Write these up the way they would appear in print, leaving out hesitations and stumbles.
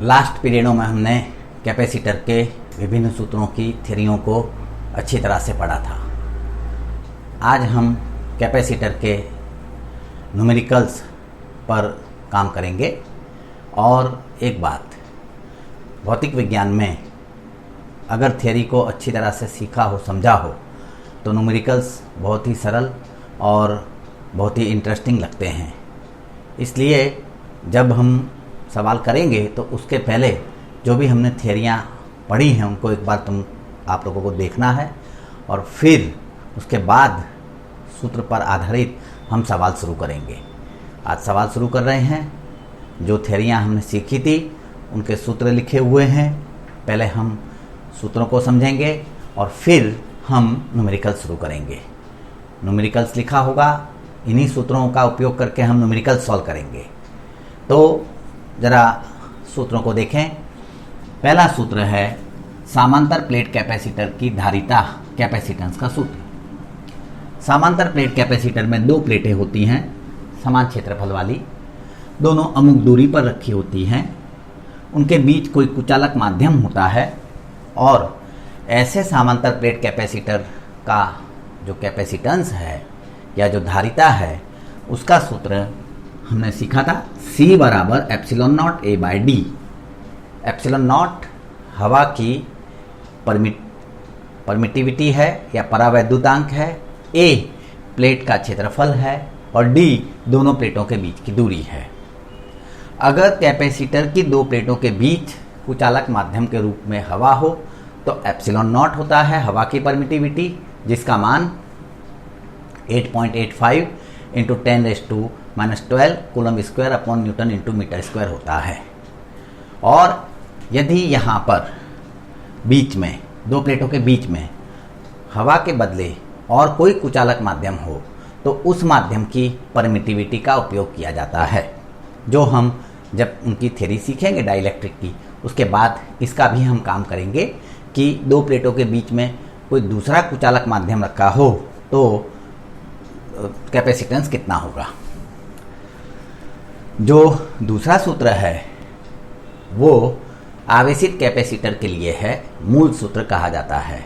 Last पीरियडों में हमने capacitor के विभिन्न सूत्रों की थ्योरियों को अच्छी तरह से पढ़ा था। आज हम कैपेसिटर के न्यूमेरिकल्स पर काम करेंगे। और एक बात, भौतिक विज्ञान में अगर थ्योरी को अच्छी तरह से सीखा हो, समझा हो, तो न्यूमेरिकल्स बहुत ही सरल और बहुत ही इंटरेस्टिंग लगते हैं। इसलिए जब हम सवाल करेंगे तो उसके पहले जो भी हमने थ्योरियाँ पढ़ी हैं उनको एक बार आप लोगों को देखना है और फिर उसके बाद सूत्र पर आधारित हम सवाल शुरू करेंगे। आज सवाल शुरू कर रहे हैं। जो थ्योरियाँ हमने सीखी थी उनके सूत्र लिखे हुए हैं। पहले हम सूत्रों को समझेंगे और फिर हम न्यूमेरिकल्स शुरू करेंगे। न्यूमेरिकल्स लिखा होगा, इन्हीं सूत्रों का उपयोग करके हम न्यूमेरिकल्स सॉल्व करेंगे। तो ज़रा सूत्रों को देखें। पहला सूत्र है समांतर प्लेट कैपेसिटर की धारिता कैपेसिटेंस का सूत्र। समांतर प्लेट कैपेसिटर में दो प्लेटें होती हैं समान क्षेत्रफल वाली, दोनों अमुक दूरी पर रखी होती हैं। उनके बीच कोई कुचालक माध्यम होता है और ऐसे समांतर प्लेट कैपेसिटर का जो कैपेसिटेंस है या जो धारिता है उसका सूत्र हमने सीखा था। C बराबर epsilon not A by D. Epsilon not हवा की परमिटिविटी है या परावैद्युतांक है, A प्लेट का क्षेत्रफल है और D दोनों प्लेटों के बीच की दूरी है। अगर कैपेसिटर की दो प्लेटों के बीच कुचालक माध्यम के रूप में हवा हो तो एप्सिलॉन नॉट होता है हवा की परमिटिविटी, जिसका मान 8.85 into 10⁻⁻12 coulomb square upon newton into metre square होता है। और यदि यहाँ पर बीच में दो प्लेटों के बीच में हवा के बदले और कोई कुचालक माध्यम हो तो उस माध्यम की परमिटिविटी का उपयोग किया जाता है, जो हम जब उनकी थ्योरी सीखेंगे डाइलेक्ट्रिक की उसके बाद इसका भी हम काम करेंगे कि दो प्लेटों के बीच में कोई दूसरा कुचालक माध्यम रखा हो तो कैपेसिटेंस कितना होगा। जो दूसरा सूत्र है वो आवेशित कैपेसिटर के लिए है, मूल सूत्र कहा जाता है।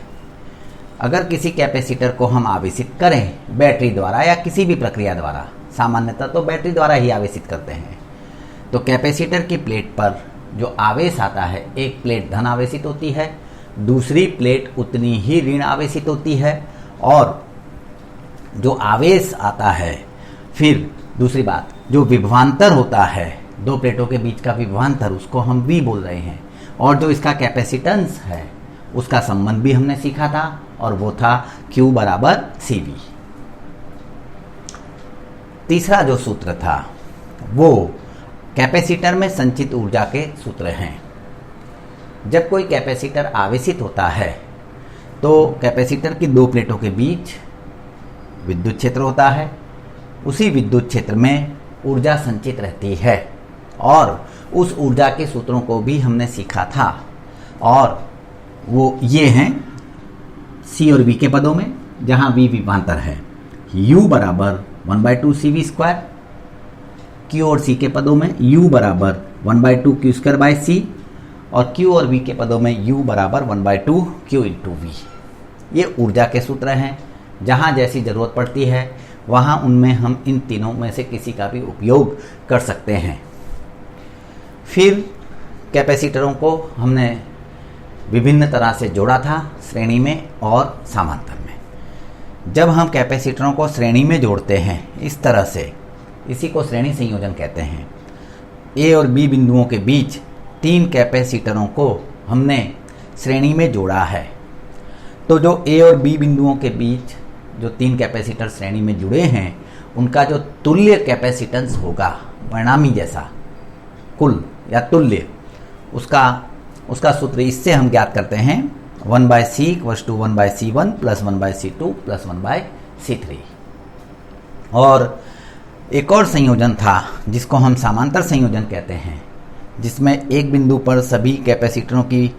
अगर किसी कैपेसिटर को हम आवेशित करें बैटरी द्वारा या किसी भी प्रक्रिया द्वारा, सामान्यतः तो बैटरी द्वारा ही आवेशित करते हैं, तो कैपेसिटर की प्लेट पर जो आवेश आता है, एक प्लेट धन आवेशित होती है, दूसरी प्लेट उतनी ही ऋण आवेशित होती है। और जो आवेश आता है, फिर दूसरी बात जो विभवांतर होता है, दो प्लेटों के बीच का विभवांतर, उसको हम V बोल रहे हैं। और जो इसका कैपेसिटेंस है उसका संबंध भी हमने सीखा था और वो था Q बराबर CV। तीसरा जो सूत्र था वो कैपेसिटर में संचित ऊर्जा के सूत्र हैं। जब कोई कैपेसिटर आवेशित होता है तो कैपेसिटर की दो प्लेटों के बीच विद्युत क्षेत्र होता है, उसी विद्युत क्षेत्र में ऊर्जा संचित रहती है और उस ऊर्जा के सूत्रों को भी हमने सीखा था। और वो ये हैं C और V के पदों में, जहाँ V विभवांतर है, U बराबर 1/2 CV स्क्वायर, Q और C के पदों में U बराबर 1/2 Q स्क्वायर बाई C और Q और V के पदों में U बराबर 1/2 Q इंटू V। ये ऊर्जा के सूत्र हैं। जहाँ जैसी ज़रूरत पड़ती है वहाँ उनमें हम इन तीनों में से किसी का भी उपयोग कर सकते हैं। फिर कैपेसिटरों को हमने विभिन्न तरह से जोड़ा था, श्रेणी में और समांतर में। जब हम कैपेसिटरों को श्रेणी में जोड़ते हैं इस तरह से, इसी को श्रेणी संयोजन कहते हैं। A और B बिंदुओं के बीच तीन कैपेसिटरों को हमने श्रेणी में जोड़ा है। तो जो A और B बिंदुओं के बीच जो तीन कैपेसिटर श्रेणी में जुड़े हैं उनका जो तुल्य कैपेसिटेंस होगा, परिणामी जैसा कुल या तुल्य, उसका सूत्र इससे हम ज्ञात करते हैं 1/C = 1/C1 + 1/C2 + 1/C3। और एक और संयोजन था जिसको हम समांतर संयोजन कहते हैं, जिसमें एक बिंदु पर सभी कैपेसिटरों की,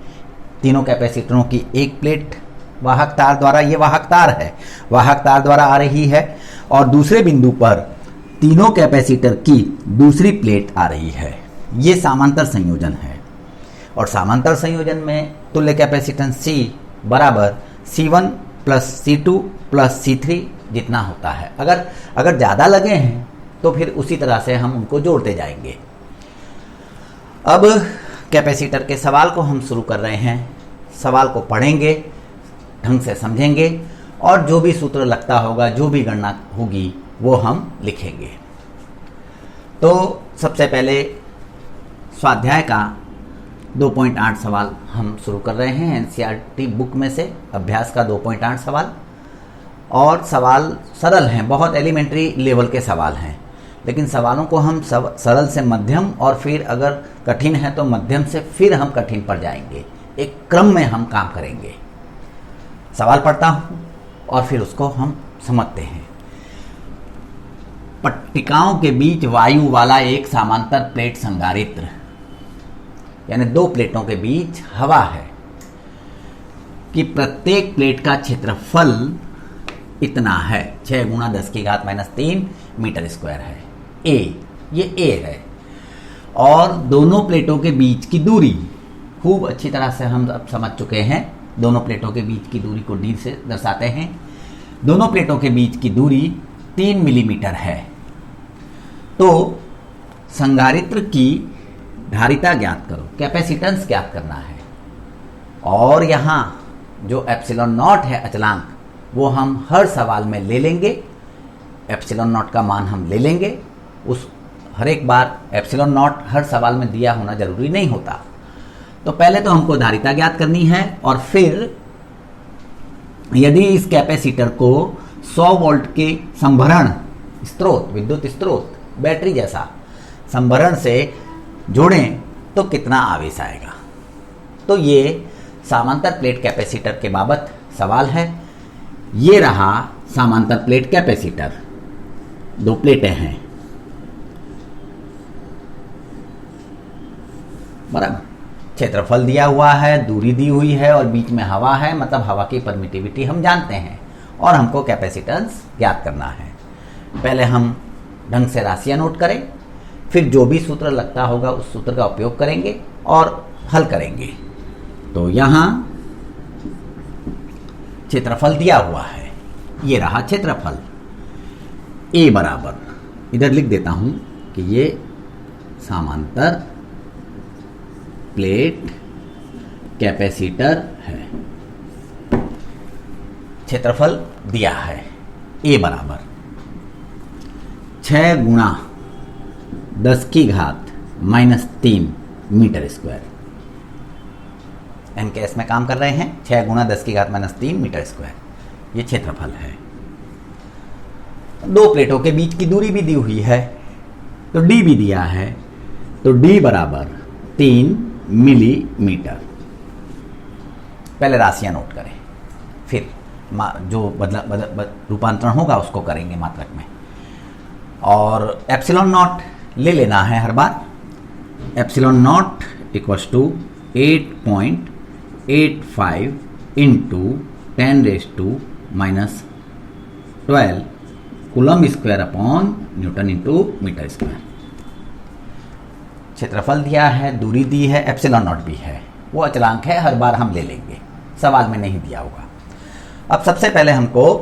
तीनों कैपेसिटरों की एक प्लेट वाहक तार द्वारा, ये वाहक तार है, वाहक तार द्वारा आ रही है और दूसरे बिंदु पर तीनों कैपेसिटर की दूसरी प्लेट आ रही है। ये समांतर संयोजन है। और समांतर संयोजन में तुल्य कैपेसिटेंस C बराबर C1 plus C2 plus C3 जितना होता है। अगर ज़्यादा लगे हैं तो फिर उसी तरह से हम उनको जोड़ते जाएंगे। अब कैपेसिटर के सवाल को हम शुरू कर रहे हैं। सवाल को पढ़ेंगे, ढंग से समझेंगे और जो भी सूत्र लगता होगा, जो भी गणना होगी वो हम लिखेंगे। तो सबसे पहले स्वाध्याय का 2.8 सवाल हम शुरू कर रहे हैं एनसीईआरटी बुक में से, अभ्यास का 2.8 सवाल। और सवाल सरल हैं, बहुत एलिमेंट्री लेवल के सवाल हैं, लेकिन सवालों को हम सरल से मध्यम और फिर अगर कठिन है तो मध्यम से फिर हम कठिन पर जाएंगे। एक क्रम में हम काम करेंगे। सवाल पढ़ता हूँ और फिर उसको हम समझते हैं। पट्टिकाओं के बीच वायु वाला एक समांतर प्लेट संधारित्र, यानी दो प्लेटों के बीच हवा है, कि प्रत्येक प्लेट का क्षेत्रफल इतना है, 6 गुणा 10 की घात -3 मीटर स्क्वायर है। ये ए है। और दोनों प्लेटों के बीच की दूरी खूब अच्छी तरह से हम अब समझ चुके हैं। दोनों प्लेटों के बीच की दूरी को डी से दर्शाते हैं। दोनों प्लेटों के बीच की दूरी 3 मिलीमीटर है। तो संधारित्र की धारिता ज्ञात करो, कैपेसिटेंस ज्ञात करना है। और यहाँ जो एप्सिलॉन नॉट है अचलांक, वो हम हर सवाल में ले लेंगे। एप्सिलॉन नॉट का मान हम ले लेंगे। उस हर एक बार एप्सिलॉन नॉट हर सवाल में दिया होना जरूरी नहीं होता। तो पहले तो हमको धारिता ज्ञात करनी है और फिर यदि इस कैपेसिटर को 100 वोल्ट के संभरण स्रोत, विद्युत स्रोत, बैटरी जैसा संभरण से जोड़ें तो कितना आवेश आएगा। तो ये समांतर प्लेट कैपेसिटर के बाबत सवाल है। ये रहा समांतर प्लेट कैपेसिटर, दो प्लेटें हैं बराबर। क्षेत्रफल दिया हुआ है, दूरी दी हुई है और बीच में हवा है, मतलब हवा की परमिटिविटी हम जानते हैं और हमको कैपेसिटेंस ज्ञात करना है। पहले हम ढंग से राशियां नोट करें, फिर जो भी सूत्र लगता होगा उस सूत्र का उपयोग करेंगे और हल करेंगे। तो यहाँ क्षेत्रफल दिया हुआ है, ये रहा क्षेत्रफल। ए बराबर, इधर लिख देता हूं कि ये समांतर प्लेट कैपेसिटर है। क्षेत्रफल दिया है ए बराबर 6 गुणा 10 की घात -3 मीटर स्क्वायर। एन केस में काम कर रहे हैं। 6 गुणा 10 की घात -3 मीटर स्क्वायर ये क्षेत्रफल है। दो प्लेटों के बीच की दूरी भी दी हुई है, तो डी भी दिया है। तो डी बराबर 3 मिलीमीटर। पहले राशियां नोट करें, फिर जो रूपांतरण होगा उसको करेंगे मात्रक में। और एप्सिलॉन नॉट ले लेना है हर बार। Epsilon naught equals to 8.85 into 10⁻⁻12 coulomb square upon newton into metre square. क्षेत्रफल दिया है, दूरी दी है, एप्सिलॉन नॉट भी है, वो अचलांक है, हर बार हम ले लेंगे, सवाल में नहीं दिया होगा। अब सबसे पहले हमको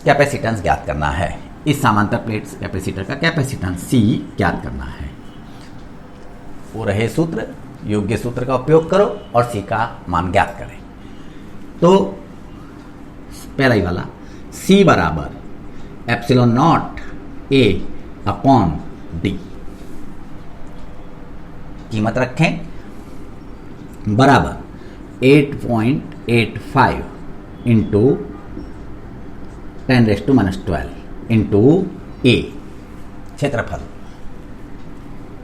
कैपेसिटेंस ज्ञात करना है। इस समांतर प्लेट कैपेसिटर का कैपेसिटेंस C ज्ञात करना है। वो रहे सूत्र, योग्य सूत्र का उपयोग करो और C का मान ज्ञात करें। तो पहला ही वाला C बराबर epsilon not A upon D, कीमत रखें, बराबर 8.85 इंटू 10⁻⁻12 इंटू ए, क्षेत्रफल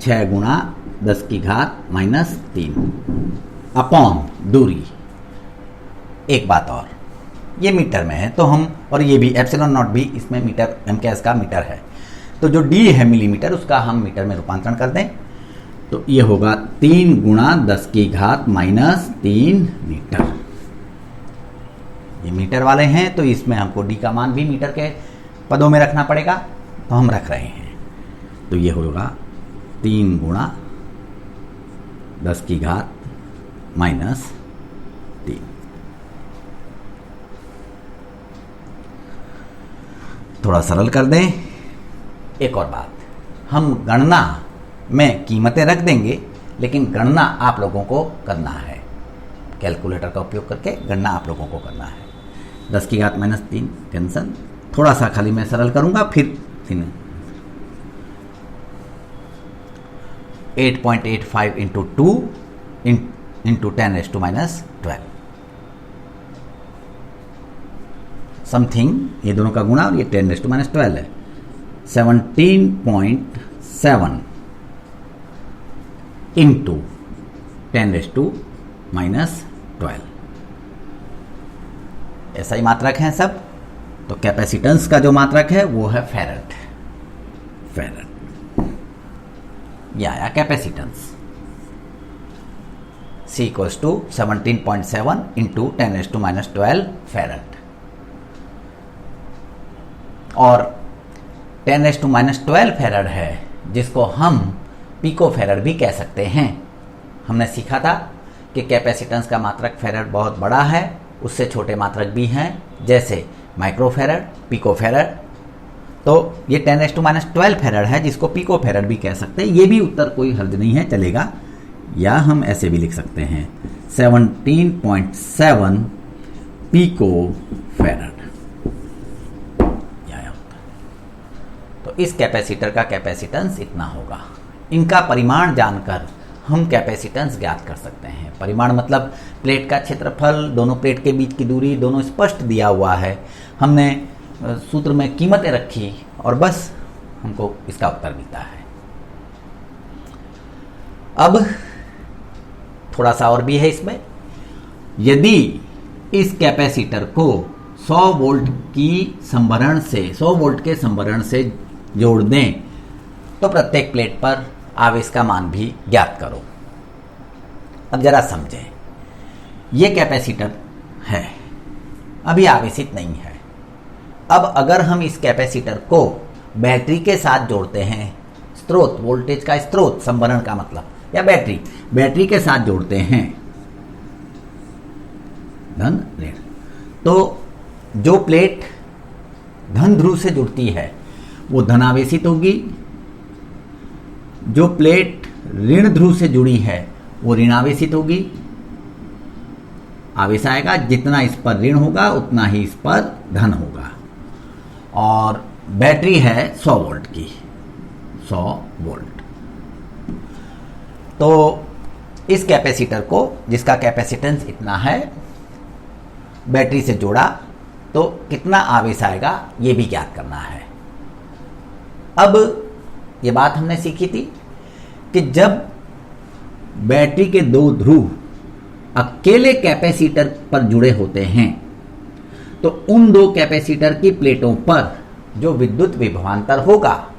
6 गुणा 10 की घात -3 अपॉन दूरी। एक बात और, ये मीटर में है तो हम, और ये भी एप्सिलॉन नॉट भी इसमें मीटर, एमकेएस का मीटर है, तो जो डी है मिलीमीटर उसका हम मीटर में रूपांतरण कर दें तो ये होगा 3 गुणा 10 की घात -3 मीटर। ये मीटर वाले हैं तो इसमें हमको डी का मान भी मीटर के पदों में रखना पड़ेगा, तो हम रख रहे हैं। तो ये होगा 3 गुणा 10 की घात -3। थोड़ा सरल कर दें। एक और बात, हम गणना में कीमतें रख देंगे, लेकिन गणना आप लोगों को करना है। कैलकुलेटर का उपयोग करके गणना आप लोगों को करना है। 10 की घात -3 टेंशन, थोड़ा सा खाली मैं सरल करूंगा फिर 8.85 इंटू 2 इंटू 10⁻⁻12 समथिंग, ये दोनों का गुणा और ये 10⁻12 है। 17.7 इंटू 10⁻12 ऐसा ही मात्रक हैं सब। तो कैपेसिटेंस का जो मात्रक है वो है फैरड। ये आया capacitance. C equals to 17.7 into 10⁻12 farad. और 10⁻12 फैरड है जिसको हम पिको फैरड भी कह सकते हैं। हमने सीखा था कि कैपेसिटेंस का मात्रक फैरड बहुत बड़ा है, उससे छोटे मात्रक भी हैं जैसे माइक्रोफैरड, पिकोफैरड। तो ये 10⁻12 फैरड है जिसको पिकोफैरड भी कह सकते हैं। ये भी उत्तर कोई हर्ज नहीं है, चलेगा। या हम ऐसे भी लिख सकते हैं 17.7 पिकोफैरड। तो इस कैपेसिटर का कैपेसिटेंस इतना होगा। इनका परिमाण जानकर हम कैपेसिटेंस ज्ञात कर सकते हैं। परिमाण मतलब प्लेट का क्षेत्रफल, दोनों प्लेट के बीच की दूरी, दोनों स्पष्ट दिया हुआ है। हमने सूत्र में कीमतें रखी और बस हमको इसका उत्तर मिलता है। अब थोड़ा सा और भी है इसमें। यदि इस कैपेसिटर को 100 वोल्ट की संभरण से 100 वोल्ट के संभरण से जोड़ दें तो प्रत्येक प्लेट पर आवेश का मान भी ज्ञात करो। अब जरा समझें, यह कैपेसिटर है, अभी आवेशित नहीं है। अब अगर हम इस कैपेसिटर को बैटरी के साथ जोड़ते हैं, स्रोत, वोल्टेज का स्रोत, संभरण का मतलब, या बैटरी के साथ जोड़ते हैं, धन ऋण, तो जो प्लेट धन ध्रुव से जुड़ती है वो धनावेशित होगी, जो प्लेट ऋण ध्रुव से जुड़ी है वो ऋणावेशित होगी। आवेश आएगा, जितना इस पर ऋण होगा उतना ही इस पर धन होगा। और बैटरी है 100 वोल्ट की, 100 वोल्ट। तो इस कैपेसिटर को, जिसका कैपेसिटेंस इतना है, बैटरी से जोड़ा तो कितना आवेश आएगा ये भी ज्ञात करना है। अब ये बात हमने सीखी थी कि जब बैटरी के दो ध्रुव अकेले कैपेसिटर पर जुड़े होते हैं तो उन दो कैपेसिटर की प्लेटों पर जो विद्युत विभवांतर होगा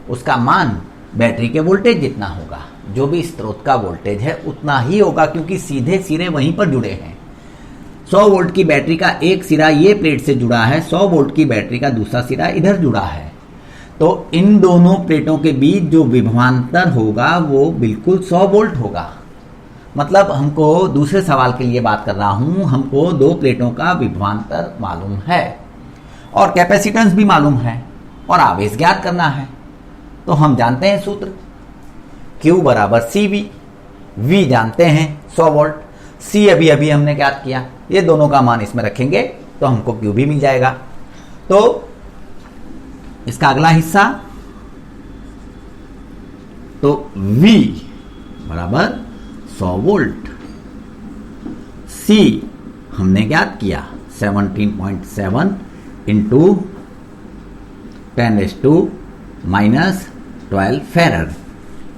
उसका मान बैटरी के वोल्टेज जितना होगा। जो भी स्रोत का वोल्टेज है उतना ही होगा, क्योंकि सीधे सिरे वहीं पर जुड़े हैं। 100 वोल्ट की बैटरी का एक सिरा ये प्लेट से जुड़ा है, 100 वोल्ट की बैटरी का दूसरा सिरा इधर जुड़ा है। तो इन दोनों प्लेटों के बीच जो विभवांतर होगा वो बिल्कुल 100 वोल्ट होगा। मतलब हमको, दूसरे सवाल के लिए बात कर रहा हूं, हमको दो प्लेटों का विभवांतर मालूम है और कैपेसिटेंस भी मालूम है और आवेश ज्ञात करना है। तो हम जानते हैं सूत्र, Q बराबर CV। V जानते हैं 100 वोल्ट, C अभी अभी हमने ज्ञात किया। ये दोनों का मान इसमें रखेंगे तो हमको Q भी मिल जाएगा। तो इसका अगला हिस्सा, तो V बराबर 100 वोल्ट, C हमने ज्ञात किया 17.7 इंटू 10⁻⁻12 फैरड।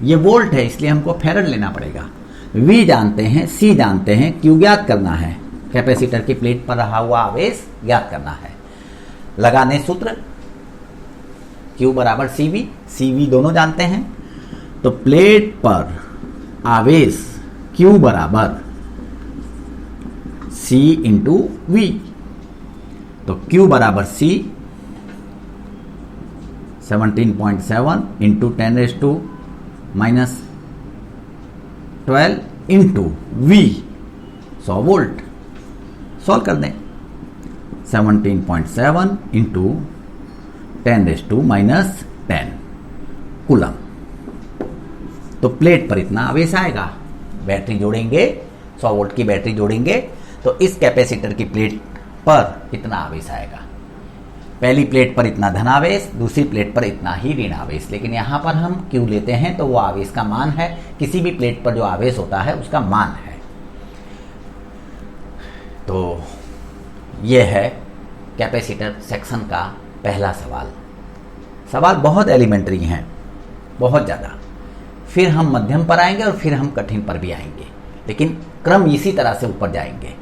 ये वोल्ट है इसलिए हमको फैरड लेना पड़ेगा। V जानते हैं, C जानते हैं, Q ज्ञात करना है, कैपेसिटर की प्लेट पर रहा हुआ आवेश ज्ञात करना है। लगाने सूत्र, Q बराबर CV, CV दोनों जानते हैं। तो प्लेट पर आवेश Q बराबर C इंटू V। तो Q बराबर C 17.7 into 10⁻⁻12 into V 100 volt. Solve कर दें। 17.7 इंटू 10⁻⁻10 कूलम। तो प्लेट पर इतना आवेश आएगा। बैटरी जोड़ेंगे, 100 वोल्ट की बैटरी जोड़ेंगे तो इस कैपेसिटर की प्लेट पर इतना आवेश आएगा। पहली प्लेट पर इतना धन आवेश, दूसरी प्लेट पर इतना ही ऋण आवेश। लेकिन यहां पर हम Q लेते हैं तो वो आवेश का मान है, किसी भी प्लेट पर जो आवेश होता है उसका मान है। तो ये है कैपेसिटर सेक्शन का पहला सवाल। सवाल बहुत एलिमेंट्री हैं, बहुत ज़्यादा। फिर हम मध्यम पर आएंगे और फिर हम कठिन पर भी आएंगे, लेकिन क्रम इसी तरह से ऊपर जाएंगे।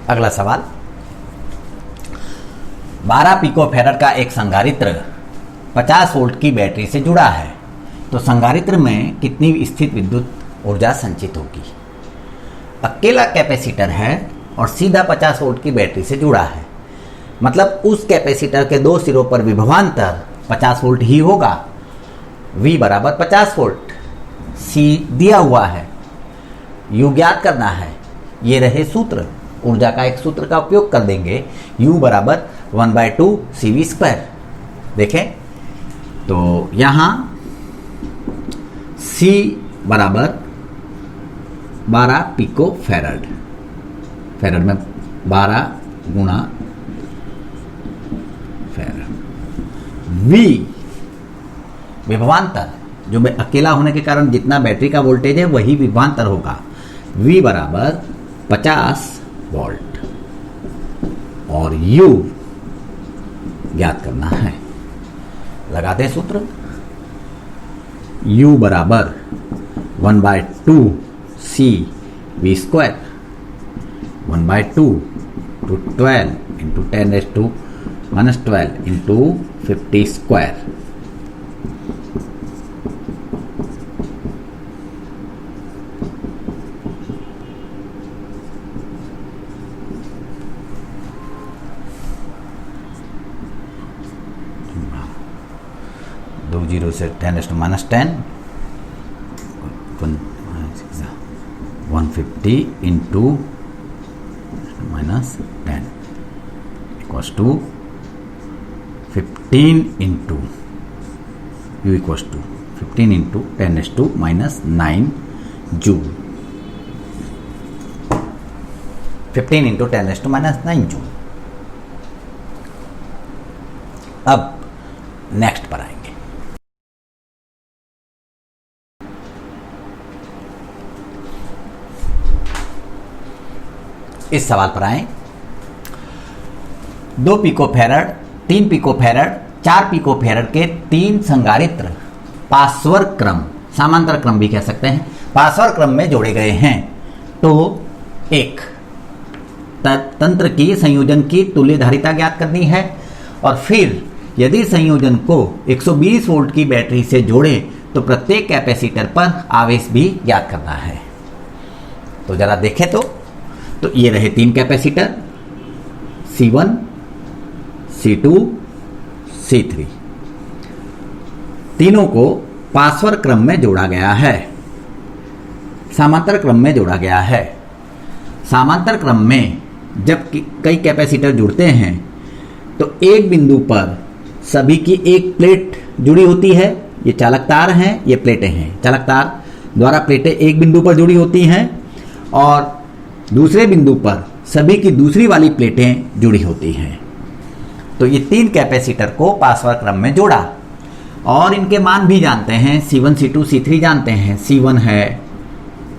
अगला सवाल, 12 पिकोफैरड का एक संधारित्र 50 वोल्ट की बैटरी से जुड़ा है, तो संधारित्र में कितनी स्थित विद्युत ऊर्जा संचित होगी। अकेला कैपेसिटर है और सीधा 50 वोल्ट की बैटरी से जुड़ा है, मतलब उस कैपेसिटर के दो सिरों पर विभवांतर 50 वोल्ट ही होगा। V बराबर 50 वोल्ट, C दिया हुआ है, U ज्ञात करना है। ये रहे सूत्र, ऊर्जा का एक सूत्र का उपयोग कर देंगे। U बराबर 1/2 CV²। देखें तो यहां C बराबर 12 पिको फैरड, फैरड में 12 गुणा फैरड। V विभवांतर, जो मैं अकेला होने के कारण जितना बैटरी का वोल्टेज है वही विभवांतर होगा। V बराबर 50 वोल्ट और U ज्ञात करना है। लगाते सूत्र। U बराबर 1/2 CV², 1/2 to 12 into 10⁻⁻12 into 50²। दो जीरो से 10⁻⁻10 150 into -10 equals to 15 into U equals to 15 into 10⁻⁻9 joule. 15 into 10⁻⁻9 joule. अब नेक्स्ट पर आएंगे। इस सवाल पर आए। 2 पिकोफैरड, 3 पिकोफैरड, 4 पिकोफैरड के 3 संधारित्र पार्श्वर क्रम, समांतर क्रम भी कह सकते हैं, पार्श्वर क्रम में जोड़े गए हैं। तो एक तंत्र की संयोजन की तुल्य धारिता ज्ञात करनी है और फिर यदि संयोजन को 120 वोल्ट की बैटरी से जोड़े तो प्रत्येक कैपेसिटर पर आवेश भी ज्ञात करना है। तो जरा देखें तो ये रहे 3 कैपेसिटर C1, C2, C3। तीनों को पार्श्वर क्रम में जोड़ा गया है, समांतर क्रम में जोड़ा गया है। समांतर क्रम में जब कई कैपेसिटर जुड़ते हैं तो एक बिंदु पर सभी की एक प्लेट जुड़ी होती है। ये चालक तार हैं, ये प्लेटें हैं। चालक तार द्वारा प्लेटें एक बिंदु पर जुड़ी होती हैं और दूसरे बिंदु पर सभी की दूसरी वाली प्लेटें जुड़ी होती हैं। तो ये 3 कैपेसिटर को पार्श्वर क्रम में जोड़ा और इनके मान भी जानते हैं। C1, C2, C3 जानते हैं। C1 है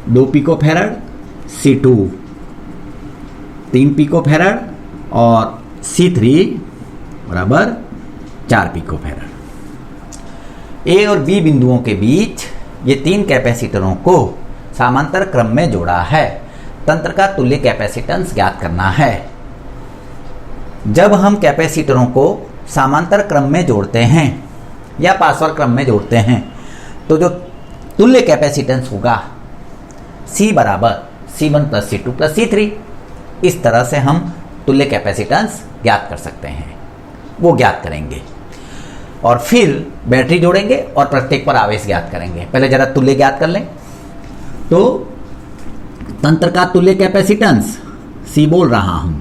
2 पिकोफैरड, C2 3 पिकोफैरड और C3 बराबर 4 पिकोफैरड। A और B बिंदुओं के बीच ये 3 कैपेसिटरों को समांतर क्रम में जोड़ा है। तंत्र का तुल्य कैपेसिटेंस ज्ञात करना है। जब हम कैपेसिटरों को समांतर क्रम में जोड़ते हैं या पार्श्वर क्रम में जोड़ते हैं तो जो तुल्य कैपेसिटेंस होगा C बराबर C1 plus C2 plus C3। इस तरह से हम तुल्य कैपेसिटेंस ज्ञात कर सकते हैं, वो ज्ञात करेंगे और फिर बैटरी जोड़ेंगे और प्रत्येक पर आवेश ज्ञात करेंगे। पहले जरा तुल्य ज्ञात कर लें। तो तंत्र का तुल्य कैपेसिटेंस C बोल रहा हूं,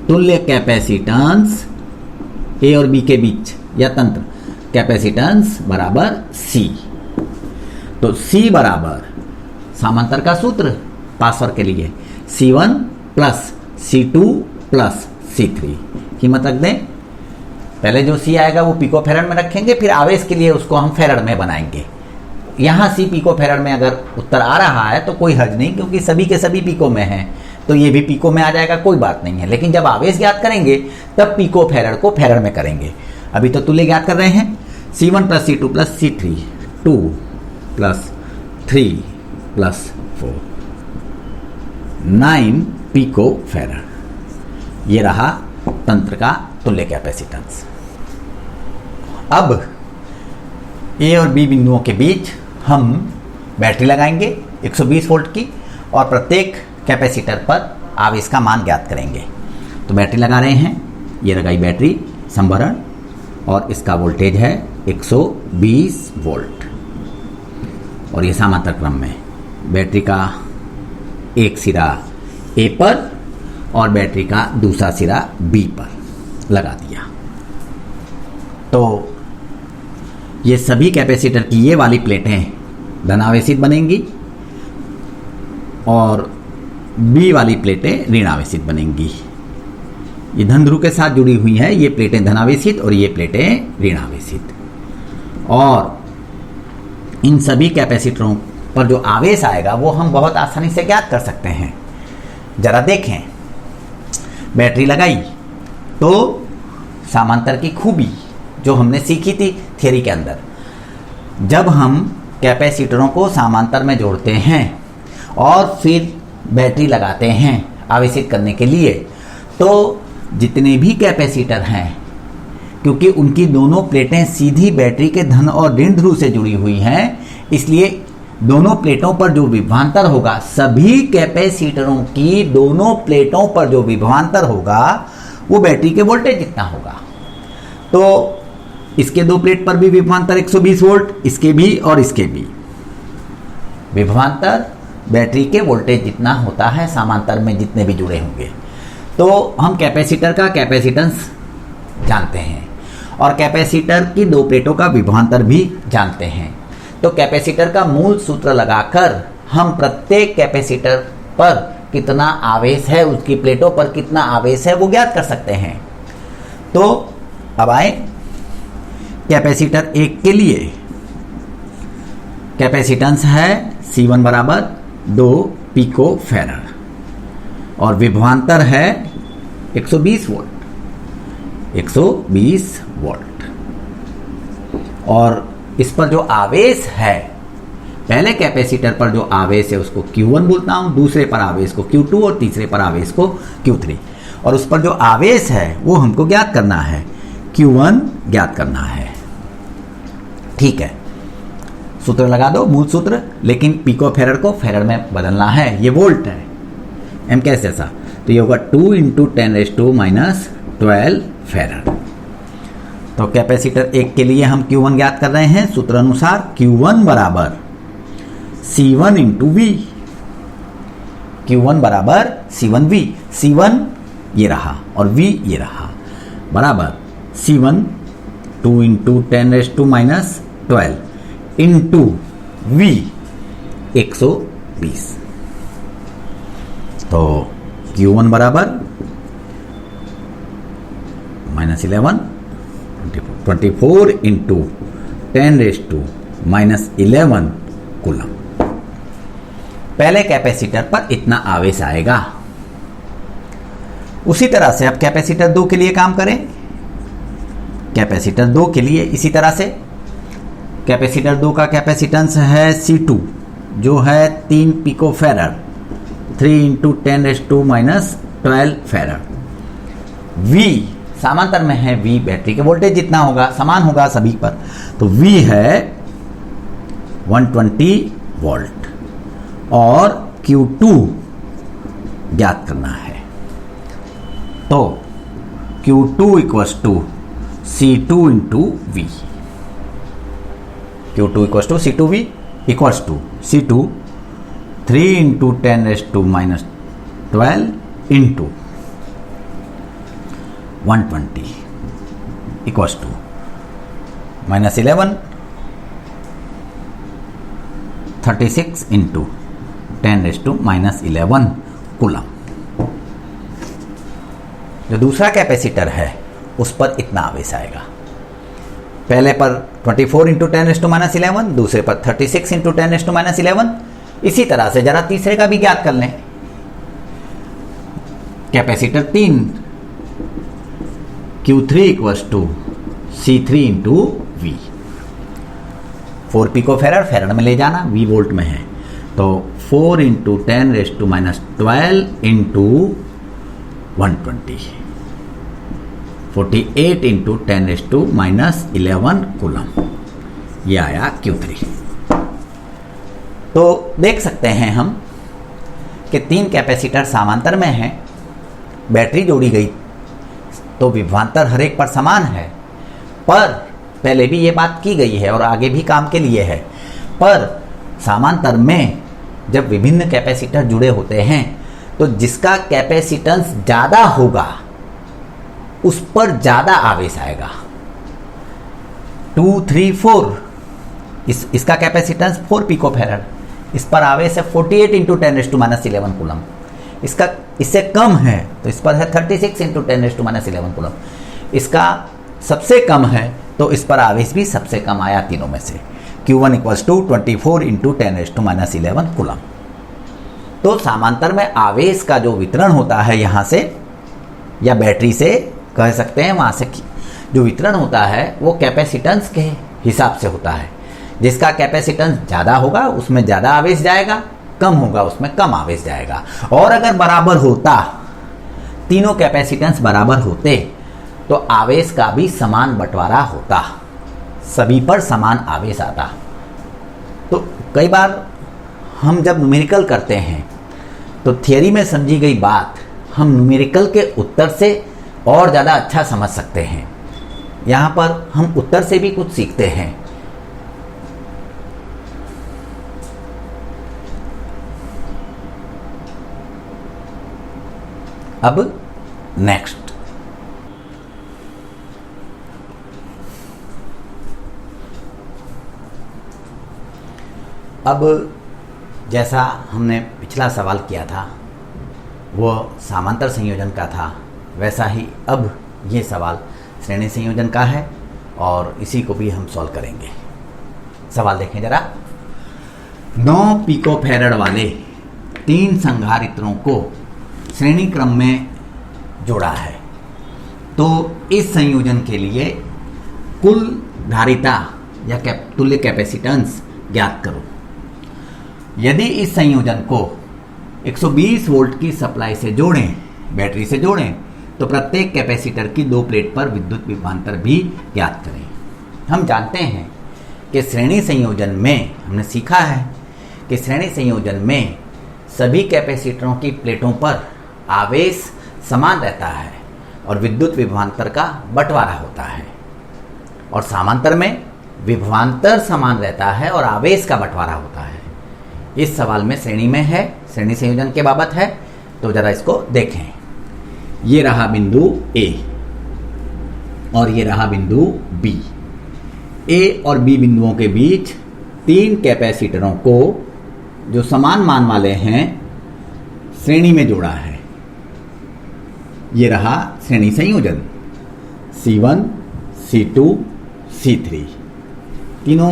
तुल्य कैपेसिटेंस A और B के बीच या तंत्र कैपेसिटेंस बराबर C। तो C बराबर समांतर का सूत्र पासवर्ड के लिए C1 plus C2 plus C3। कीमत रख दें। पहले जो C आएगा वो पिको फेरड में रखेंगे, फिर आवेश के लिए उसको हम फेरड में बनाएंगे। यहाँ C पिको फेरड में अगर उत्तर आ रहा है तो कोई हर्ज नहीं, क्योंकि सभी के सभी पिको में हैं, तो ये भी पिको में आ जाएगा, कोई बात नहीं है। लेकिन जब आवेश ज्ञात करेंगे तब पिको फेरड को फेरड में करेंगे। अभी तो तुल्य ज्ञात कर रहे हैं। C1 plus C2 plus C3, 2 plus 3 plus 4, 9 pico farad. ये रहा तंत्र का तुल्य कैपेसिटेंस। अब A और B बिंदुओं के बीच हम बैटरी लगाएंगे 120 वोल्ट की और प्रत्येक कैपेसिटर पर आवेश का मान ज्ञात करेंगे। तो बैटरी लगा रहे हैं, ये लगाई बैटरी संभरण और इसका वोल्टेज है 120 वोल्ट और ये समांतर क्रम में बैटरी का एक सिरा A पर और बैटरी का दूसरा सिरा B पर लगा दिया। तो ये सभी कैपेसिटर की ये वाली प्लेटें धनावेशित बनेंगी और B वाली प्लेटें ऋणावेशित बनेंगी। ये धन ध्रुव के साथ जुड़ी हुई हैं, ये प्लेटें धनावेशित और ये प्लेटें ऋणावेशित। और इन सभी कैपेसिटरों पर जो आवेश आएगा वो हम बहुत आसानी से ज्ञात कर सकते हैं। जरा देखें, बैटरी लगाई तो समांतर की खूबी जो हमने सीखी थी थियरी के अंदर, जब हम कैपेसिटरों को समांतर में जोड़ते हैं और फिर बैटरी लगाते हैं आवेशित करने के लिए, तो जितने भी कैपेसिटर हैं, क्योंकि उनकी दोनों प्लेटें सीधी बैटरी के धन और ऋण ध्रुव से जुड़ी हुई हैं, इसलिए दोनों प्लेटों पर जो विभवांतर होगा, सभी कैपेसिटरों की दोनों प्लेटों पर जो विभवांतर होगा वो बैटरी के वोल्टेज जितना होगा। तो इसके दो प्लेट पर भी विभवांतर 120 वोल्ट, इसके भी और इसके भी। विभवांतर बैटरी के वोल्टेज जितना होता है समांतर में जितने भी जुड़े होंगे। तो हम कैपेसिटर का कैपेसिटेंस जानते हैं और कैपेसिटर की दो प्लेटों का विभवांतर भी जानते हैं। तो कैपेसिटर का मूल सूत्र लगाकर हम प्रत्येक कैपेसिटर पर कितना आवेश है, उसकी प्लेटों पर कितना आवेश है, वो ज्ञात कर सकते हैं। तो अब आए कैपेसिटर 1 के लिए। कैपेसिटेंस है C1 बराबर 2 पिको फेरड और विभवांतर है 120 वोल्ट, 120 वोल्ट। और इस पर जो आवेश है, पहले कैपेसिटर पर जो आवेश है उसको Q1 बोलता हूं, दूसरे पर आवेश को Q2 और तीसरे पर आवेश को Q3। और उस पर जो आवेश है वो हमको ज्ञात करना है, Q1 ज्ञात करना है। ठीक है, सूत्र लगा दो, मूल सूत्र, लेकिन पिको फेरड को फेरड में बदलना है। ये वोल्ट है, एम कैसे ऐसा, तो ये होगा 2 × 10⁻⁻12 फेरड। तो कैपेसिटर 1 के लिए हम Q1 ज्ञात कर रहे हैं सूत्र अनुसार। Q1 बराबर C1 × V, Q1 बराबर C1V। C1 ये रहा और V ये रहा, बराबर C1 2 × 10⁻12 इंटू V 120। तो Q1 बराबर -11 24 × 10⁻11 कूलम। पहले कैपेसिटर पर इतना आवेश आएगा। उसी तरह से अब कैपेसिटर 2 के लिए काम करें। कैपेसिटर 2 के लिए इसी तरह से, कैपेसिटर 2 का कैपेसिटेंस है C2 जो है 3 पिको फेरड, 3 × 10⁻12 फेरड। V समांतर में है, V बैटरी के वोल्टेज जितना होगा, समान होगा सभी पर, तो V है 120 वोल्ट और Q2 ज्ञात करना है। तो Q2 equals to C2 into V। Q2 equals to C2V equals to C2 3 into 10⁻12 into 120 equals to -11 36 into 10⁻11 coulomb. जो दूसरा कैपेसिटर है उस पर इतना आवेश आएगा। पहले पर 24 इंटू 10⁻11, दूसरे पर 36 इंटू 10⁻11। इसी तरह से जरा तीसरे का भी ज्ञात कर लें। Capacitor 3 Q3 equals to C3 into V। 4 pico farad में ले जाना, V वोल्ट में है, तो 4 इंटू 10⁻12 इंटू 120 48 इंटू 10⁻11 कूलम। ये आया Q3। तो देख सकते हैं हम कि 3 कैपेसिटर समांतर में हैं, बैटरी जोड़ी गई तो विभवांतर हर एक पर समान है। पर पहले भी ये बात की गई है और आगे भी काम के लिए है, पर समांतर में जब विभिन्न कैपेसिटर जुड़े होते हैं तो जिसका कैपेसिटेंस ज़्यादा होगा उस पर ज़्यादा आवेश आएगा। 2, 3, 4 इसका कैपेसिटेंस 4 पिको फेरड, इस पर आवेश है 48 इंटू 10⁻11 कूलम। इसका इससे कम है तो इस पर है 36 इंटू 10⁻11 कूलम। इसका सबसे कम है तो इस पर आवेश भी सबसे कम आया तीनों में से। Q1 equals to 24 into 10⁻11 coulomb. तो समांतर में आवेश का जो वितरण होता है यहाँ से या बैटरी से कह सकते हैं, वहाँ से जो वितरण होता है वो कैपेसिटेंस के हिसाब से होता है। जिसका कैपेसिटेंस ज़्यादा होगा उसमें ज़्यादा आवेश जाएगा, कम होगा उसमें कम आवेश जाएगा। और अगर बराबर होता, तीनों कैपेसिटेंस बराबर होते तो आवेश का भी समान बंटवारा होता, सभी पर समान आवेश आता। तो कई बार हम जब न्यूमेरिकल करते हैं तो थियरी में समझी गई बात हम न्यूमेरिकल के उत्तर से और ज़्यादा अच्छा समझ सकते हैं। यहाँ पर हम उत्तर से भी कुछ सीखते हैं। अब नेक्स्ट, अब जैसा हमने पिछला सवाल किया था वो समांतर संयोजन का था, वैसा ही अब ये सवाल श्रेणी संयोजन का है और इसी को भी हम सॉल्व करेंगे। सवाल देखें जरा। 9 पिको फेरड वाले 3 संधारित्रों को श्रेणी क्रम में जोड़ा है, तो इस संयोजन के लिए कुल धारिता या तुल्य कैपेसिटेंस ज्ञात करो। यदि इस संयोजन को 120 वोल्ट की सप्लाई से जोड़ें, बैटरी से जोड़ें, तो प्रत्येक कैपेसिटर की 2 प्लेट पर विद्युत विभवांतर भी ज्ञात करें। हम जानते हैं कि श्रेणी संयोजन में हमने सीखा है कि श्रेणी संयोजन में सभी कैपेसिटरों की प्लेटों पर आवेश समान रहता है और विद्युत विभवांतर का बंटवारा होता है, और समांतर में विभवांतर समान रहता है और आवेश का बंटवारा होता है। इस सवाल में श्रेणी में है, श्रेणी संयोजन के बाबत है, तो जरा इसको देखें। ये रहा बिंदु A और ये रहा बिंदु B। A और B बिंदुओं के बीच 3 कैपेसिटरों को जो समान मान वाले हैं श्रेणी में जोड़ा है। ये रहा श्रेणी संयोजन C1, C2, C3। तीनों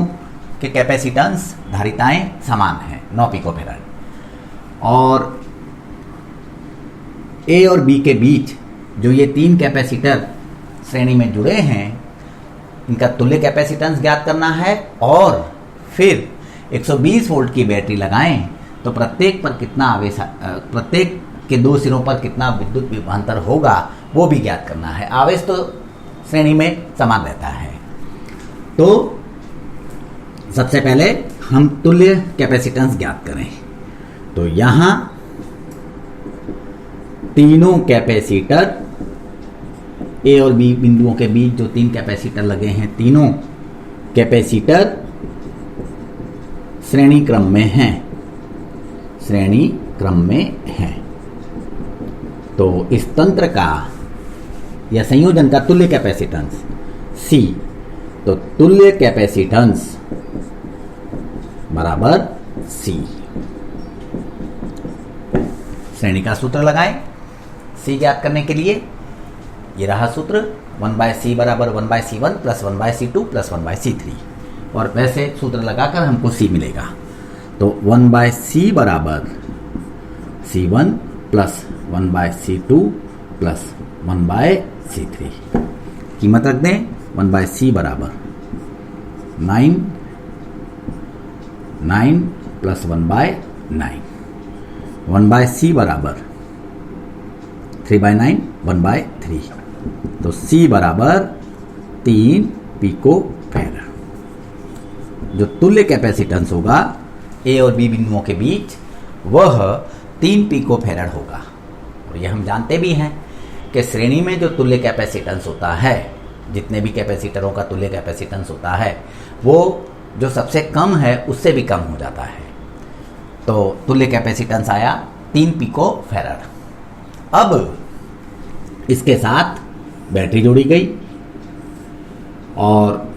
के कैपेसिटेंस धारिताएं समान हैं, 9 पिको फेरड। और A और B के बीच जो ये 3 कैपेसिटर श्रेणी में जुड़े हैं, इनका तुल्य कैपेसिटेंस ज्ञात करना है और फिर 120 वोल्ट की बैटरी लगाएं तो प्रत्येक पर कितना आवेश, प्रत्येक के 2 सिरों पर कितना विद्युत विभवांतर होगा वो भी ज्ञात करना है। आवेश तो श्रेणी में समान रहता है। तो सबसे पहले हम तुल्य कैपेसिटेंस ज्ञात करें। तो यहां तीनों कैपेसिटर ए और बी बिंदुओं के बीच जो 3 कैपेसिटर लगे हैं, तीनों कैपेसिटर श्रेणी क्रम में हैं, श्रेणी क्रम में हैं। तो इस तंत्र का या संयोजन का तुल्य कैपेसिटेंस C, तो तुल्य कैपेसिटेंस बराबर C। श्रेणी का सूत्र लगाएं C ज्ञात करने के लिए। ये रहा सूत्र 1/C बराबर 1/C1 plus 1/C2 plus 1/C3, और वैसे सूत्र लगाकर हमको C मिलेगा। तो 1/C बराबर C1 plus 1/C2 plus 1/C3। कीमत रख दें 1/C बराबर 9 प्लस 1/9, 1/C बराबर 3/9 1/3। तो C बराबर 3 पिको फैराड। जो तुल्य कैपेसिटेंस होगा ए और बी बिंदुओं के बीच वह 3 पिको फैराड होगा। और यह हम जानते भी हैं कि श्रेणी में जो तुल्य कैपेसिटेंस होता है, जितने भी कैपेसिटरों का तुल्य कैपेसिटेंस होता है, वो जो सबसे कम है उससे भी कम हो जाता है। तो तुल्य कैपेसिटेंस आया 3 पिको फैराड। अब इसके साथ बैटरी जोड़ी गई और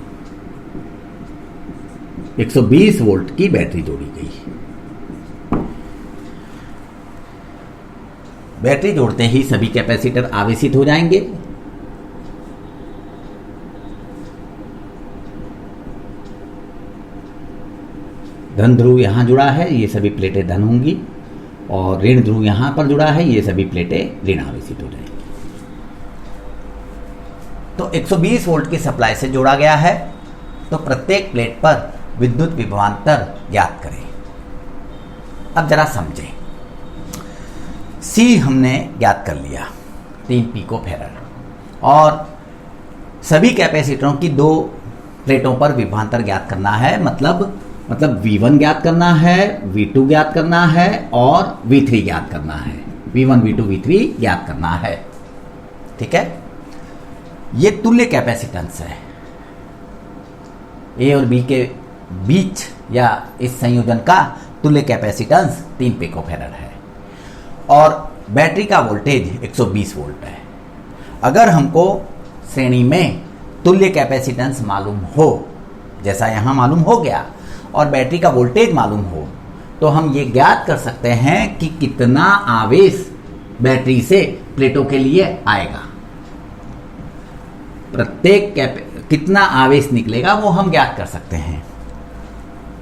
120 वोल्ट की बैटरी जोड़ी गई। बैटरी जोड़ते ही सभी कैपेसिटर आवेशित हो जाएंगे। धन ध्रुव यहां जुड़ा है, ये सभी प्लेटें धन होंगी, और ऋण ध्रुव यहां पर जुड़ा है, ये सभी प्लेटें ऋण आवेशित हो जाएंगी। तो 120 वोल्ट की सप्लाई से जोड़ा गया है। तो प्रत्येक प्लेट पर विद्युत विभवांतर ज्ञात करें। अब जरा समझें। C हमने ज्ञात कर लिया 3 पिको फैराड, और सभी कैपेसिटरों की 2 प्लेटों पर विभवांतर ज्ञात करना है। मतलब V1 ज्ञात करना है, V2 ज्ञात करना है और V3 ज्ञात करना है। V1, V2, V3 ज्ञात करना है। ठीक है, ये तुल्य कैपेसिटेंस है। ए और बी के बीच या इस संयोजन का तुल्य कैपेसिटेंस 3 पिको फैराड है, और बैटरी का वोल्टेज 120 वोल्ट है। अगर हमको श्रेणी में तुल्य कैपेसिटेंस मालूम हो, जैसा यहां मालूम हो गया, और बैटरी का वोल्टेज मालूम हो, तो हम ये ज्ञात कर सकते हैं कि कितना आवेश बैटरी से प्लेटों के लिए आएगा। प्रत्येक कितना आवेश निकलेगा वो हम ज्ञात कर सकते हैं।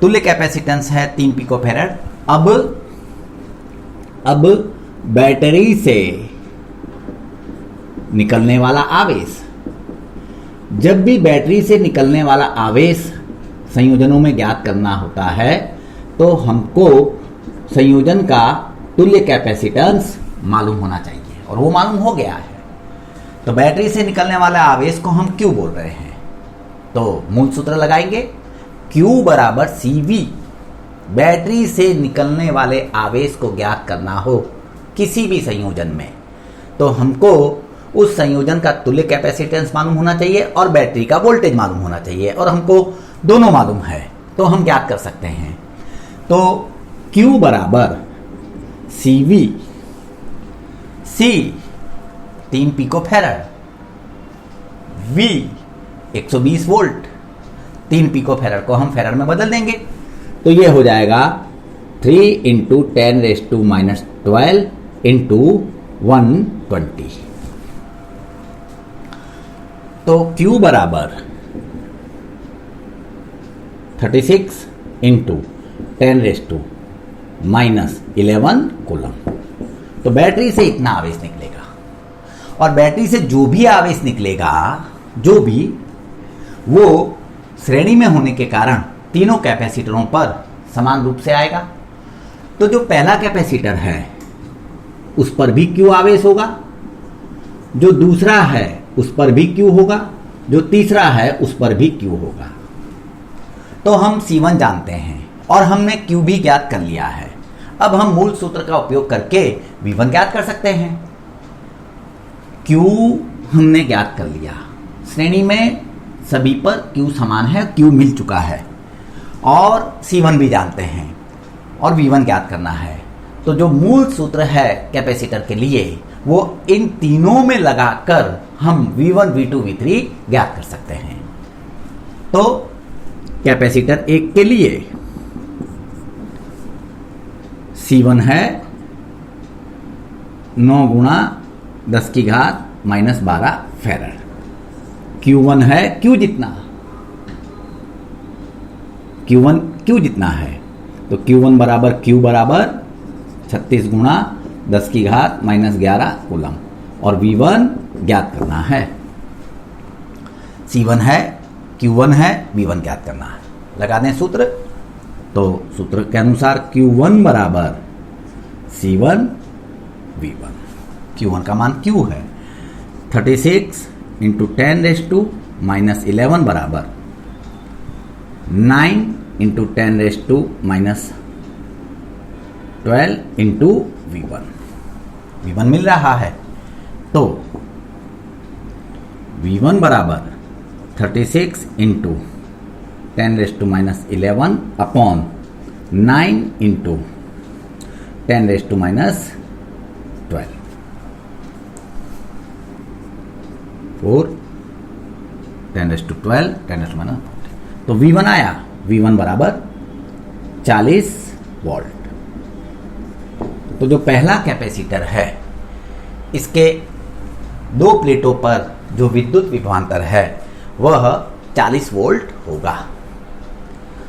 तुल्य कैपेसिटेंस है 3 पिको फैराड। अब बैटरी से निकलने वाला आवेश, जब भी बैटरी से निकलने वाला आवेश संयोजनों में ज्ञात करना होता है, तो हमको संयोजन का तुल्य कैपेसिटेंस मालूम होना चाहिए, और वो मालूम हो गया है। तो बैटरी से निकलने वाले आवेश को हम Q बोल रहे हैं। तो मूल सूत्र लगाएंगे, Q बराबर CV। बैटरी से निकलने वाले आवेश को ज्ञात करना हो किसी भी संयोजन में, तो हमको उस संयोजन का तुल्य कैपेसिटेंस मालूम होना चाहिए और बैटरी का वोल्टेज मालूम होना चाहिए, और हमको दोनों मालूम है, तो हम ज्ञात कर सकते हैं। तो Q बराबर CV। C 3 pico farad, V 120 volt. 3 pico farad को हम फैराड में बदल देंगे, तो ये हो जाएगा 3 × 10⁻⁻12 × 120। तो Q बराबर 36 × 10⁻11 कूलम। तो बैटरी से इतना आवेश निकलेगा, और बैटरी से जो भी आवेश निकलेगा, वो श्रेणी में होने के कारण तीनों कैपेसिटरों पर समान रूप से आएगा। तो जो पहला कैपेसिटर है उस पर भी Q आवेश होगा, जो दूसरा है उस पर भी Q होगा, जो तीसरा है उस पर भी Q होगा। तो हम C1 जानते हैं और हमने Q भी ज्ञात कर लिया है। अब हम मूल सूत्र का उपयोग करके V1 ज्ञात कर सकते हैं। Q हमने ज्ञात कर लिया, श्रेणी में सभी पर Q समान है, Q मिल चुका है, और C1 भी जानते हैं और V1 ज्ञात करना है। तो जो मूल सूत्र है कैपेसिटर के लिए वो इन तीनों में लगाकर हम V1, V2, V3 ज्ञात कर सकते हैं। तो कैपेसिटर 1 के लिए C1 है 9 गुणा 10 की घात -12 फैराड। Q1 है Q जितना, Q1 Q जितना है, तो Q1 बराबर Q बराबर 36 गुणा 10 की घात -11 कूलम, और V1 ज्ञात करना है। C1 है Q1 है, V1 ज्ञात करना है। लगा दें सूत्र, तो सूत्र के अनुसार Q1 बराबर C1 V1। Q1 का मान Q है 36 इंटू 10⁻⁻11 बराबर 9 इंटू 10⁻⁻12 इंटू V1। V1 मिल रहा है, तो V1 बराबर 36 इंटू 10⁻11 अपॉन 9 इंटू 10⁻12 4 10⁻12 10⁻12, तो V1 आया, V1 बराबर 40 वोल्ट। तो जो पहला कैपेसिटर है इसके दो प्लेटों पर जो विद्युत विभवांतर है वह 40 वोल्ट होगा।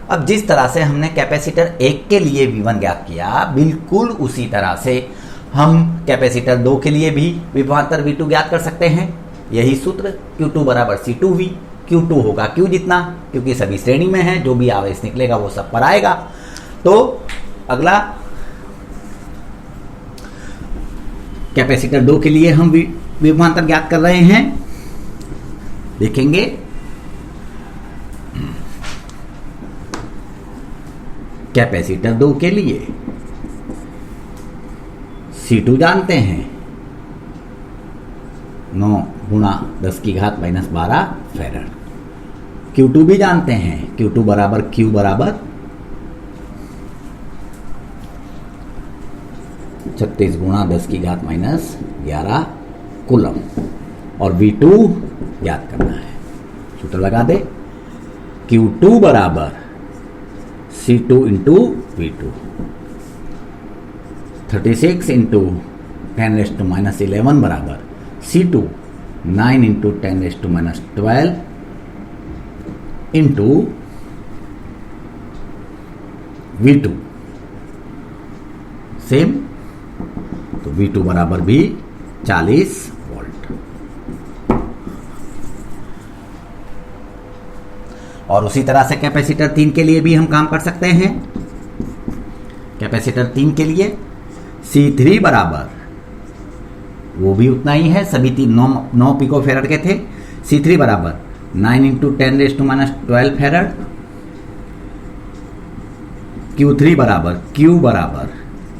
अब जिस तरह से हमने कैपेसिटर 1 के लिए V1 ज्ञात किया, बिल्कुल उसी तरह से हम कैपेसिटर 2 के लिए भी विभवांतर V2 ज्ञात कर सकते हैं। यही सूत्र Q2 बराबर C2V, Q2 होगा Q जितना, क्योंकि सभी श्रेणी में है, जो भी आवेश निकलेगा वो सब पर आएगा। तो अगला कैपेसिटर 2 के लिए हम विभवांतर ज्ञात कर रहे हैं, देखेंगे। कैपेसिटर 2 के लिए C2 जानते हैं 9 गुणा 10 की घात -12 फैराड। Q2 भी जानते हैं, Q2 बराबर Q बराबर 36 गुणा 10 की घात -11 कूलम, और V2 याद करना है। सूत्र लगा दे, Q2 बराबर C2 इंटू V2, 36 इंटू 10⁻11 बराबर C2, 9 into 10⁻12 into V2 same, तो V2 बराबर भी 40 वोल्ट। और उसी तरह से कैपेसिटर 3 के लिए भी हम काम कर सकते हैं। कैपेसिटर 3 के लिए C3 बराबर, वो भी उतना ही है, सभी तीन 9 पिको फेराड के थे। C3 बराबर 9 इंटू 10⁻12 फेराड। Q3 बराबर Q बराबर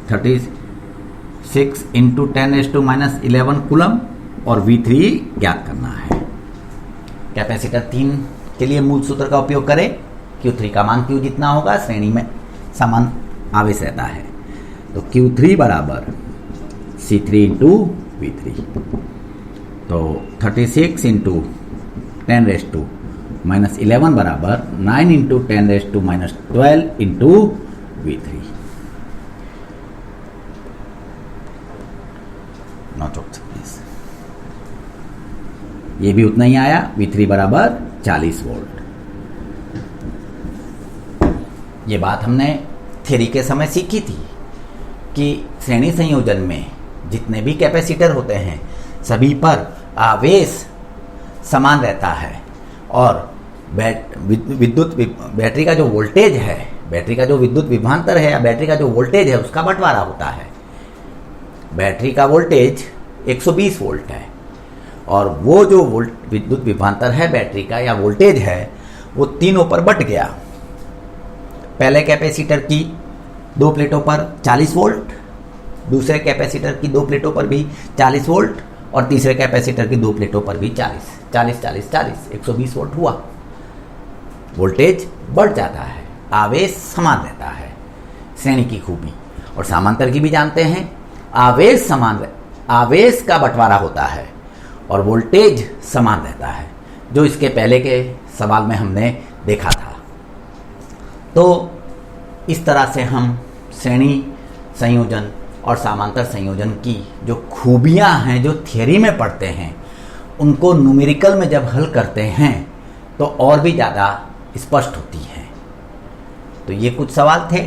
36 इंटू 10⁻11 कूलम, और V3 ज्ञात करना है। कैपेसिटर 3 के लिए मूल सूत्र का उपयोग करें, Q3 का मान Q जितना होगा, श्रेणी में समान आवेश रहता है। तो Q3 बराबर C3 इंटू V3, तो 36 इंटू 10⁻11 बराबर 9 इंटू 10⁻12 इंटू V3। 9 ये भी उतना ही आया, V3 बराबर 40 वोल्ट। ये बात हमने थ्योरी के समय सीखी थी कि श्रेणी संयोजन में जितने भी कैपेसिटर होते हैं सभी पर आवेश समान रहता है, और विद्युत बैटरी का जो वोल्टेज है, बैटरी का जो विद्युत विभवांतर है या बैटरी का जो वोल्टेज है उसका बंटवारा होता है। बैटरी का वोल्टेज 120 वोल्ट है, और वो जो विद्युत विभवांतर है बैटरी का या वोल्टेज है वो तीनों पर बंट गया। पहले कैपेसिटर की दो प्लेटों पर 40 वोल्ट, दूसरे कैपेसिटर की दो प्लेटों पर भी 40 वोल्ट और तीसरे कैपेसिटर की दो प्लेटों पर भी 40 40 40 40 120 वोल्ट हुआ। वोल्टेज बढ़ जाता है, आवेश समान रहता है, श्रेणी की खूबी। और समांतर की भी जानते हैं, आवेश समान, आवेश का बंटवारा होता है और वोल्टेज समान रहता है, जो इसके पहले के सवाल में हमने देखा था। तो इस तरह से हम श्रेणी संयोजन और समांतर संयोजन की जो खूबियां हैं, जो थियरी में पढ़ते हैं, उनको न्यूमेरिकल में जब हल करते हैं तो और भी ज़्यादा स्पष्ट होती हैं। तो ये कुछ सवाल थे